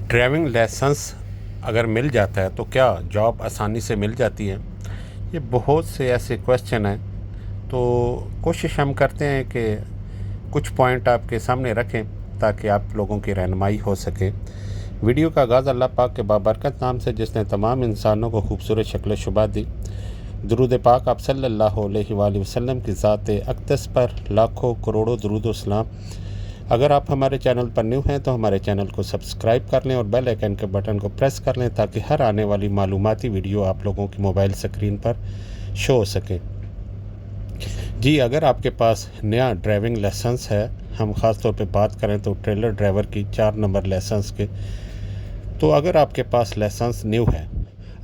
Driving licence अगर मिल जाता है तो क्या जॉब आसानी से मिल जाती है? ये बहुत से ऐसे क्वेश्चन हैं, तो कोशिश हम करते हैं कि कुछ पॉइंट आपके सामने रखें ताकि आप लोगों की रहनुमाई हो सके। वीडियो का आगाज़ अल्लाह पाक के बाबरकत नाम से जिसने तमाम इंसानों को खूबसूरत शक्ल शुबा दी। दरूद पाक आप सल्लल्लाहु अलैहि वसल्लम की ज़ात अक़दस पर लाखों करोड़ों दरूद व सलाम। अगर आप हमारे चैनल पर न्यू हैं तो हमारे चैनल को सब्सक्राइब कर लें और बेल आइकन के बटन को प्रेस कर लें ताकि हर आने वाली मालूमाती वीडियो आप लोगों की मोबाइल स्क्रीन पर शो हो सके। जी, अगर आपके पास नया ड्राइविंग लाइसेंस है, हम ख़ास तौर पे बात करें तो ट्रेलर ड्राइवर की 4 नंबर लाइसेंस के, तो अगर आपके पास लाइसेंस न्यू है,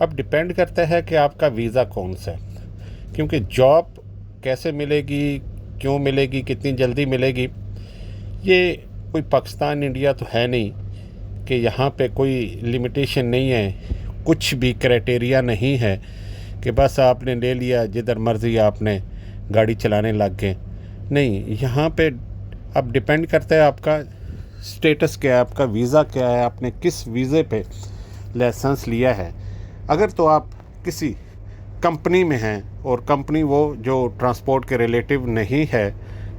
अब डिपेंड करता है कि आपका वीज़ा कौन सा है, क्योंकि जॉब कैसे मिलेगी, क्यों मिलेगी, कितनी जल्दी मिलेगी, ये कोई पाकिस्तान इंडिया तो है नहीं कि यहाँ पे कोई लिमिटेशन नहीं है, कुछ भी क्राइटेरिया नहीं है कि बस आपने ले लिया जिधर मर्ज़ी आपने गाड़ी चलाने लग गए। नहीं, यहाँ पे अब डिपेंड करता है आपका स्टेटस क्या है, आपका वीज़ा क्या है, आपने किस वीज़े पे लाइसेंस लिया है। अगर तो आप किसी कंपनी में हैं और कंपनी वो जो ट्रांसपोर्ट के रिलेटिव नहीं है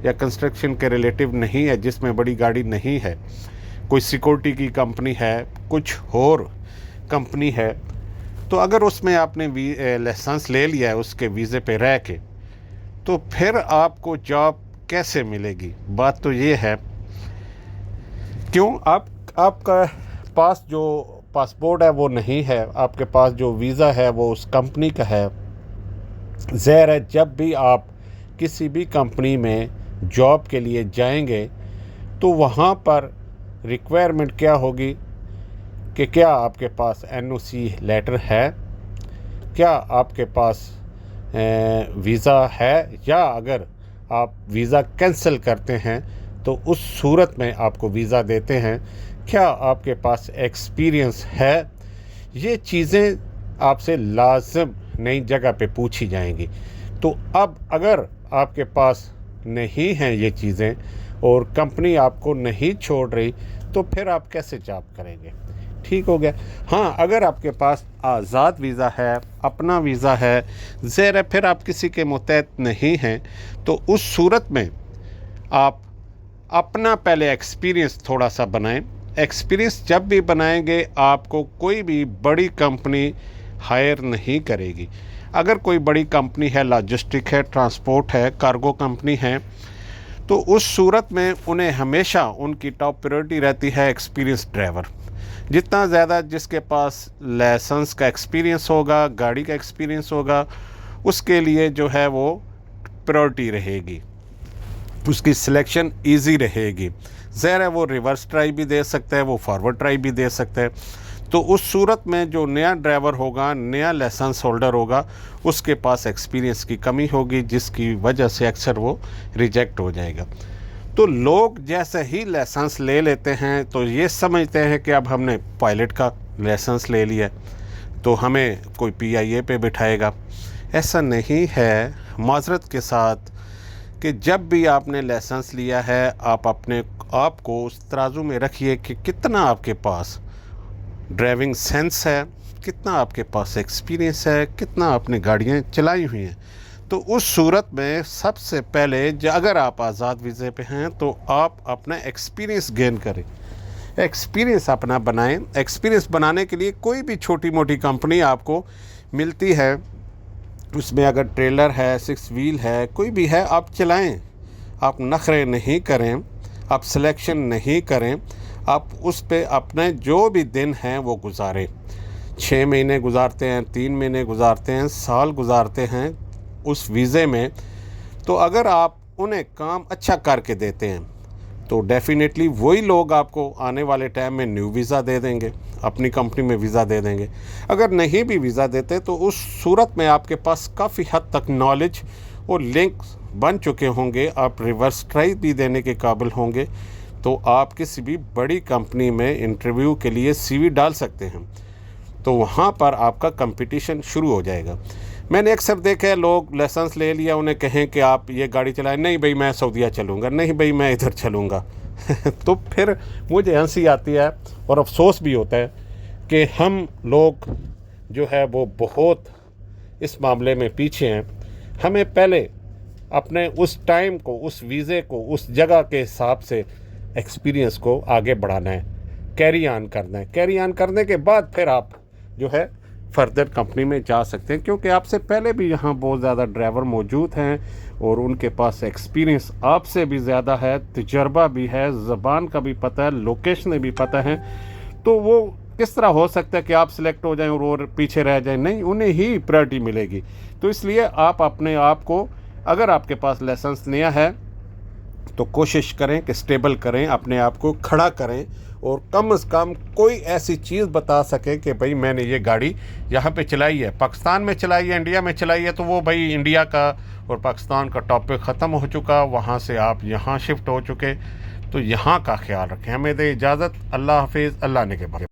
या कंस्ट्रक्शन के रिलेटिव नहीं है, जिसमें बड़ी गाड़ी नहीं है, कोई सिक्योरिटी की कंपनी है, कुछ और कंपनी है, तो अगर उसमें आपने लाइसेंस ले लिया है उसके वीज़े पे रह के, तो फिर आपको जॉब कैसे मिलेगी? बात तो ये है, क्यों आपका पास जो पासपोर्ट है वो नहीं है, आपके पास जो वीज़ा है वो उस कंपनी का है। ज़ाहिर है जब भी आप किसी भी कंपनी में जॉब के लिए जाएंगे तो वहाँ पर रिक्वायरमेंट क्या होगी कि क्या आपके पास एनओसी लेटर है, क्या आपके पास वीज़ा है, या अगर आप वीज़ा कैंसिल करते हैं तो उस सूरत में आपको वीज़ा देते हैं, क्या आपके पास एक्सपीरियंस है। ये चीज़ें आपसे लाज़िम नई जगह पे पूछी जाएंगी। तो अब अगर आपके पास नहीं हैं ये चीज़ें और कंपनी आपको नहीं छोड़ रही, तो फिर आप कैसे जॉब करेंगे? ठीक हो गया। हाँ, अगर आपके पास आज़ाद वीज़ा है, अपना वीज़ा है, ज़ाहिर है फिर आप किसी के मुतहत नहीं हैं, तो उस सूरत में आप अपना पहले एक्सपीरियंस थोड़ा सा बनाएं। एक्सपीरियंस जब भी बनाएंगे आपको कोई भी बड़ी कंपनी हायर नहीं करेगी। अगर कोई बड़ी कंपनी है, लॉजिस्टिक है, ट्रांसपोर्ट है, कार्गो कंपनी है, तो उस सूरत में उन्हें हमेशा उनकी टॉप प्रायोरिटी रहती है एक्सपीरियंस ड्राइवर। जितना ज़्यादा जिसके पास लाइसेंस का एक्सपीरियंस होगा, गाड़ी का एक्सपीरियंस होगा, उसके लिए जो है वो प्रायोरिटी रहेगी, उसकी सिलेक्शन इजी रहेगी। ज़ाहिर है वो रिवर्स ट्राई भी दे सकता है, वो फॉरवर्ड ट्राई भी दे सकता है। तो उस सूरत में जो नया ड्राइवर होगा, नया लाइसेंस होल्डर होगा, उसके पास एक्सपीरियंस की कमी होगी, जिसकी वजह से अक्सर वो रिजेक्ट हो जाएगा। तो लोग जैसे ही लाइसेंस ले लेते हैं तो ये समझते हैं कि अब हमने पायलट का लाइसेंस ले लिया तो हमें कोई PIA पे बिठाएगा। ऐसा नहीं है, माजरत के साथ, कि जब भी आपने लाइसेंस लिया है आप अपने आप को उस तराजू में रखिए कि कितना आपके पास ड्राइविंग सेंस है, कितना आपके पास एक्सपीरियंस है, कितना आपने गाड़ियाँ चलाई हुई हैं। तो उस सूरत में सबसे पहले अगर आप आज़ाद वीज़े पे हैं तो आप अपना एक्सपीरियंस गेन करें, एक्सपीरियंस अपना बनाएं। एक्सपीरियंस बनाने के लिए कोई भी छोटी मोटी कंपनी आपको मिलती है, उसमें अगर ट्रेलर है, 6 व्हील है, कोई भी है, आप चलाएं। आप नखरे नहीं करें, आप सिलेक्शन नहीं करें, आप उस पे अपने जो भी दिन हैं वो गुजारें। 6 महीने गुजारते हैं, 3 महीने गुजारते हैं, साल गुजारते हैं उस वीज़े में, तो अगर आप उन्हें काम अच्छा करके देते हैं तो डेफ़िनेटली वही लोग आपको आने वाले टाइम में न्यू वीज़ा दे देंगे, अपनी कंपनी में वीज़ा दे देंगे। अगर नहीं भी वीज़ा देते तो उस सूरत में आपके पास काफ़ी हद तक नॉलेज और लिंक बन चुके होंगे, आप रिवर्स ट्राई भी देने के काबिल होंगे, तो आप किसी भी बड़ी कंपनी में इंटरव्यू के लिए CV डाल सकते हैं। तो वहाँ पर आपका कंपटीशन शुरू हो जाएगा। मैंने अक्सर देखा है लोग लाइसेंस ले लिया, उन्हें कहें कि आप ये गाड़ी चलाएं, नहीं भाई मैं सऊदीया चलूँगा, नहीं भाई मैं इधर चलूँगा तो फिर मुझे हंसी आती है और अफसोस भी होता है कि हम लोग जो है वो बहुत इस मामले में पीछे हैं। हमें पहले अपने उस टाइम को, उस वीज़े को, उस जगह के हिसाब से एक्सपीरियंस को आगे बढ़ाना है, कैरी ऑन करना है। कैरी ऑन करने के बाद फिर आप जो है फर्दर कंपनी में जा सकते हैं, क्योंकि आपसे पहले भी यहाँ बहुत ज़्यादा ड्राइवर मौजूद हैं और उनके पास एक्सपीरियंस आपसे भी ज़्यादा है, तजर्बा भी है, ज़बान का भी पता है, लोकेशन भी पता है। तो वो किस तरह हो सकता है कि आप सिलेक्ट हो जाएं और पीछे रह जाएं? नहीं, उन्हें ही प्रायोरिटी मिलेगी। तो इसलिए आप अपने आप को, अगर आपके पास लाइसेंस नया है तो कोशिश करें कि स्टेबल करें, अपने आप को खड़ा करें और कम से कम कोई ऐसी चीज़ बता सकें कि भाई मैंने ये गाड़ी यहाँ पे चलाई है, पाकिस्तान में चलाई है, इंडिया में चलाई है, तो वो भाई इंडिया का और पाकिस्तान का टॉपिक ख़त्म हो चुका, वहाँ से आप यहाँ शिफ्ट हो चुके। तो यहाँ का ख्याल रखें। हमें दे इजाज़त। अल्लाह हाफिज़। अल्लाह ने के बाद।